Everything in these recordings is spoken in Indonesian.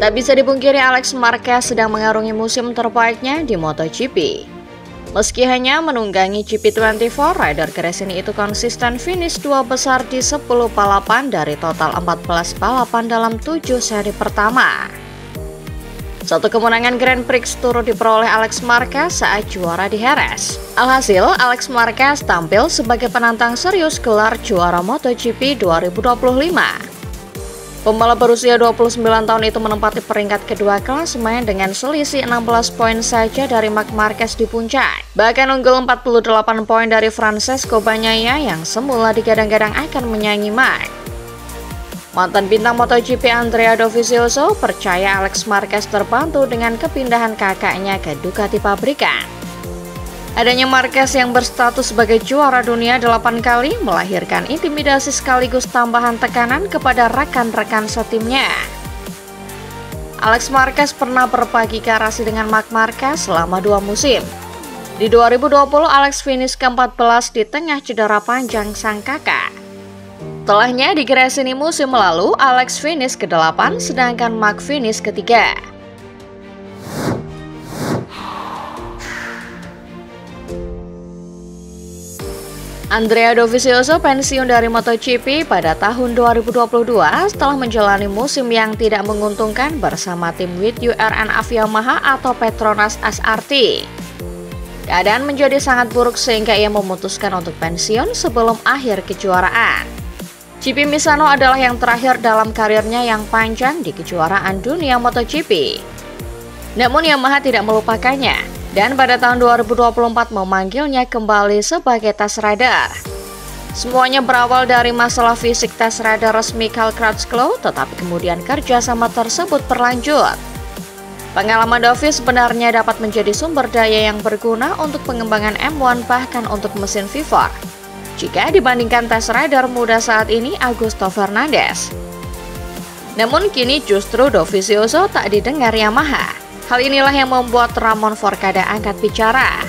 Tak bisa dipungkiri Alex Marquez sedang mengarungi musim terbaiknya di MotoGP. Meski hanya menunggangi GP24, rider keras ini itu konsisten finish 2 besar di 10 balapan dari total 14 balapan dalam 7 seri pertama. Satu kemenangan Grand Prix turut diperoleh Alex Marquez saat juara di Jerez. Alhasil, Alex Marquez tampil sebagai penantang serius gelar juara MotoGP 2025. Pembalap berusia 29 tahun itu menempati peringkat kedua klasemen dengan selisih 16 poin saja dari Marc Marquez di puncak. Bahkan unggul 48 poin dari Francesco Bagnaia yang semula digadang-gadang akan menyaingi Marc. Mantan bintang MotoGP Andrea Dovizioso percaya Alex Marquez terbantu dengan kepindahan kakaknya ke Ducati pabrikan. Adanya Marquez yang berstatus sebagai juara dunia 8 kali melahirkan intimidasi sekaligus tambahan tekanan kepada rekan-rekan setimnya. Alex Marquez pernah berbagi garasi dengan Marc Marquez selama 2 musim. Di 2020, Alex finish ke-14 di tengah cedera panjang sang kakak. Setelahnya di Gresini musim lalu, Alex finish ke-8 sedangkan Marc finish ke-3. Andrea Dovizioso pensiun dari MotoGP pada tahun 2022 setelah menjalani musim yang tidak menguntungkan bersama tim WithURNAV Yamaha atau Petronas SRT. Keadaan menjadi sangat buruk sehingga ia memutuskan untuk pensiun sebelum akhir kejuaraan. GP Misano adalah yang terakhir dalam karirnya yang panjang di kejuaraan dunia MotoGP. Namun Yamaha tidak melupakannya dan pada tahun 2024 memanggilnya kembali sebagai test rider. Semuanya berawal dari masalah fisik test rider resmi Cal Crutchlow, tetapi kemudian kerjasama tersebut berlanjut. Pengalaman Dovi sebenarnya dapat menjadi sumber daya yang berguna untuk pengembangan M1 bahkan untuk mesin V4. Jika dibandingkan test rider muda saat ini Augusto Fernandez. Namun kini justru Dovizioso tak didengar Yamaha. Hal inilah yang membuat Ramon Forcada angkat bicara.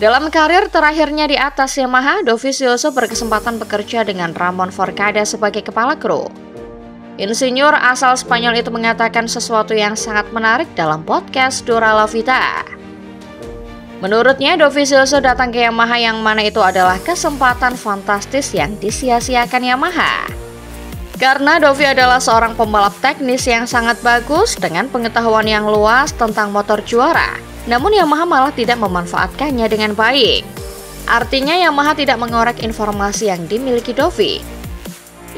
Dalam karir terakhirnya di atas Yamaha, Dovizioso berkesempatan bekerja dengan Ramon Forcada sebagai kepala kru. Insinyur asal Spanyol itu mengatakan sesuatu yang sangat menarik dalam podcast Dura La Vita. Menurutnya, Dovizioso datang ke Yamaha yang mana itu adalah kesempatan fantastis yang disia-siakan Yamaha. Karena Dovi adalah seorang pembalap teknis yang sangat bagus dengan pengetahuan yang luas tentang motor juara. Namun Yamaha malah tidak memanfaatkannya dengan baik. Artinya Yamaha tidak mengorek informasi yang dimiliki Dovi.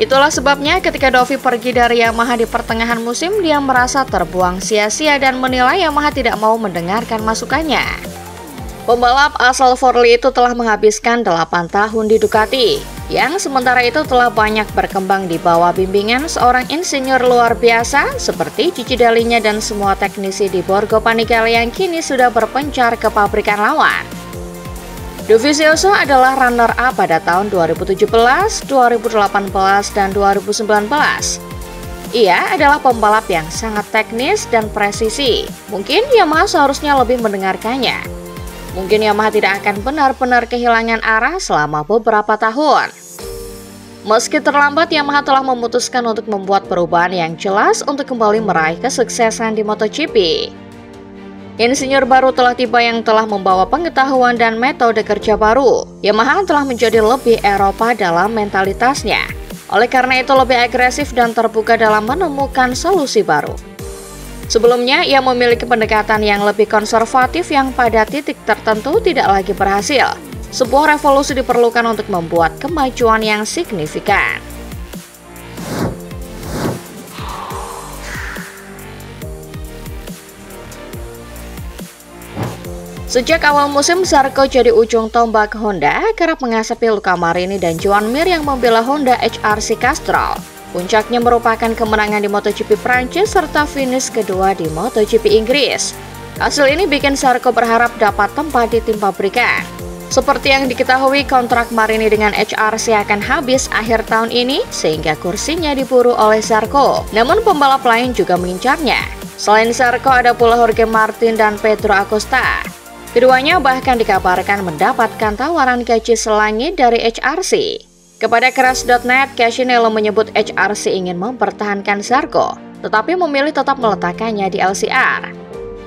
Itulah sebabnya ketika Dovi pergi dari Yamaha di pertengahan musim, dia merasa terbuang sia-sia dan menilai Yamaha tidak mau mendengarkan masukannya. Pembalap asal Forli itu telah menghabiskan 8 tahun di Ducati, yang sementara itu telah banyak berkembang di bawah bimbingan seorang insinyur luar biasa seperti Gigi Dall'Igna dan semua teknisi di Borgo Panigale yang kini sudah berpencar ke pabrikan lawan. Dovizioso adalah runner-up pada tahun 2017, 2018, dan 2019. Ia adalah pembalap yang sangat teknis dan presisi. Mungkin Yamaha seharusnya lebih mendengarkannya. Mungkin Yamaha tidak akan benar-benar kehilangan arah selama beberapa tahun. Meski terlambat, Yamaha telah memutuskan untuk membuat perubahan yang jelas untuk kembali meraih kesuksesan di MotoGP. Insinyur baru telah tiba yang telah membawa pengetahuan dan metode kerja baru. Yamaha telah menjadi lebih Eropa dalam mentalitasnya. Oleh karena itu lebih agresif dan terbuka dalam menemukan solusi baru. Sebelumnya, ia memiliki pendekatan yang lebih konservatif yang pada titik tertentu tidak lagi berhasil. Sebuah revolusi diperlukan untuk membuat kemajuan yang signifikan. Sejak awal musim, Zarco jadi ujung tombak Honda, kerap mengasapi Luca Marini dan Joan Mir yang membela Honda HRC Castrol. Puncaknya merupakan kemenangan di MotoGP Prancis serta finish kedua di MotoGP Inggris. Hasil ini bikin Zarco berharap dapat tempat di tim pabrikan. Seperti yang diketahui, kontrak Marini dengan HRC akan habis akhir tahun ini sehingga kursinya diburu oleh Zarco. Namun pembalap lain juga mengincarnya. Selain Zarco ada pula Jorge Martin dan Pedro Acosta. Keduanya bahkan dikabarkan mendapatkan tawaran gaji selangit dari HRC. Kepada Crash.net, Casinello menyebut HRC ingin mempertahankan Zarco. tetapi memilih tetap meletakkannya di LCR.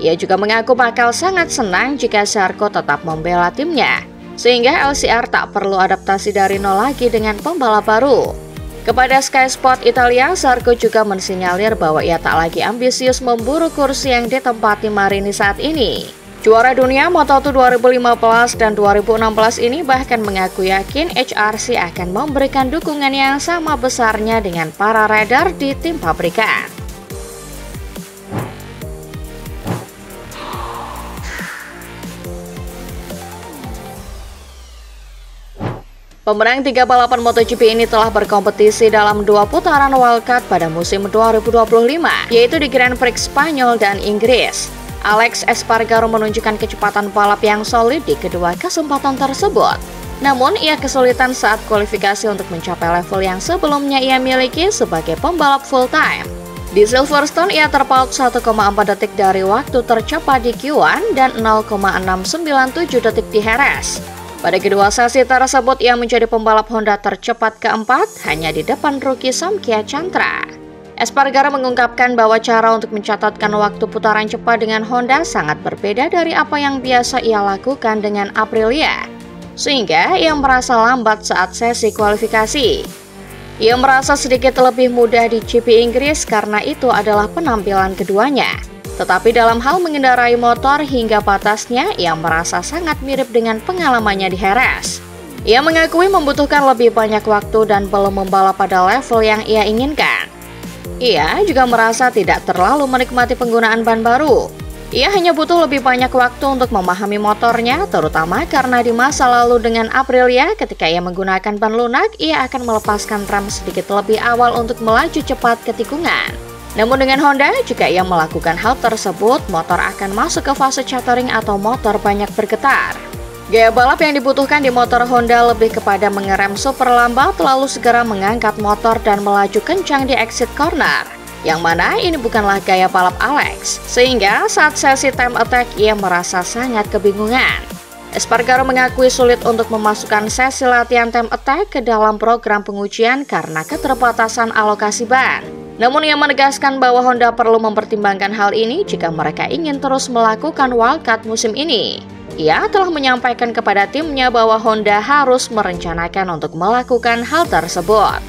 Ia juga mengaku bakal sangat senang jika Zarco tetap membela timnya, sehingga LCR tak perlu adaptasi dari nol lagi dengan pembalap baru. Kepada Sky Sport Italia, Zarco juga mensinyalir bahwa ia tak lagi ambisius memburu kursi yang ditempati Marini saat ini. Juara dunia Moto2 2015 dan 2016 ini bahkan mengaku yakin HRC akan memberikan dukungan yang sama besarnya dengan para rider di tim pabrikan. Pemenang 3 balapan MotoGP ini telah berkompetisi dalam 2 putaran wildcard pada musim 2025, yaitu di Grand Prix Spanyol dan Inggris. Alex Espargaro menunjukkan kecepatan balap yang solid di kedua kesempatan tersebut. Namun, ia kesulitan saat kualifikasi untuk mencapai level yang sebelumnya ia miliki sebagai pembalap full-time. Di Silverstone, ia terpaut 1,4 detik dari waktu tercepat di Q1 dan 0,697 detik di Jerez. Pada kedua sesi tersebut, ia menjadi pembalap Honda tercepat keempat, hanya di depan rookie Samkhya Chantra. Espargaro mengungkapkan bahwa cara untuk mencatatkan waktu putaran cepat dengan Honda sangat berbeda dari apa yang biasa ia lakukan dengan Aprilia, sehingga ia merasa lambat saat sesi kualifikasi. Ia merasa sedikit lebih mudah di GP Inggris karena itu adalah penampilan keduanya. Tetapi dalam hal mengendarai motor hingga batasnya, ia merasa sangat mirip dengan pengalamannya di Jerez. Ia mengakui membutuhkan lebih banyak waktu dan belum membalap pada level yang ia inginkan. Ia juga merasa tidak terlalu menikmati penggunaan ban baru. Ia hanya butuh lebih banyak waktu untuk memahami motornya, terutama karena di masa lalu dengan Aprilia ketika ia menggunakan ban lunak, ia akan melepaskan rem sedikit lebih awal untuk melaju cepat ke tikungan. Namun dengan Honda, jika ia melakukan hal tersebut, motor akan masuk ke fase chattering atau motor banyak bergetar. Gaya balap yang dibutuhkan di motor Honda lebih kepada mengerem super lambat lalu segera mengangkat motor dan melaju kencang di exit corner. Yang mana ini bukanlah gaya balap Alex, sehingga saat sesi time attack ia merasa sangat kebingungan. Espargaro mengakui sulit untuk memasukkan sesi latihan time attack ke dalam program pengujian karena keterbatasan alokasi ban. Namun ia menegaskan bahwa Honda perlu mempertimbangkan hal ini jika mereka ingin terus melakukan wildcard musim ini. Ia telah menyampaikan kepada timnya bahwa Honda harus merencanakan untuk melakukan hal tersebut.